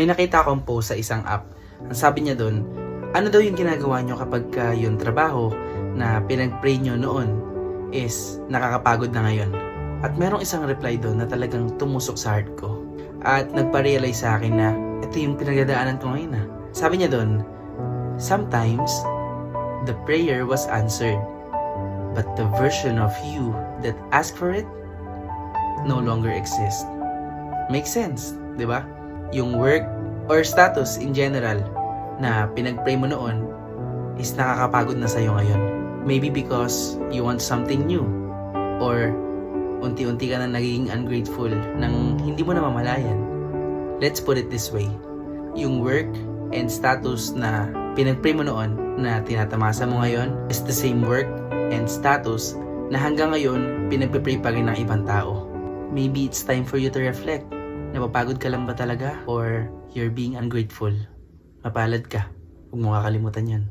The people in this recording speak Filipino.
May nakita akong post sa isang app. Ang sabi niya doon, ano daw yung ginagawa nyo kapag yung trabaho na pinag-pray nyo noon is nakakapagod na ngayon? At merong isang reply doon na talagang tumusok sa heart ko. At nagpa-realize sa akin na ito yung pinagdadaanan ko ngayon. Sabi niya doon, sometimes the prayer was answered, but the version of you that asked for it no longer exists. Makes sense, di ba? Yung work or status in general na pinag-pray mo noon is nakakapagod na sa'yo ngayon. Maybe because you want something new or unti-unti ka na nagiging ungrateful nang hindi mo na mamalayan. Let's put it this way. Yung work and status na pinag-pray mo noon na tinatamasa mo ngayon is the same work and status na hanggang ngayon pinag-pray pa rin ng ibang tao. Maybe it's time for you to reflect. Napapagod ka lang ba talaga? Or you're being ungrateful? Mapalad ka. Huwag mo kakalimutan yan.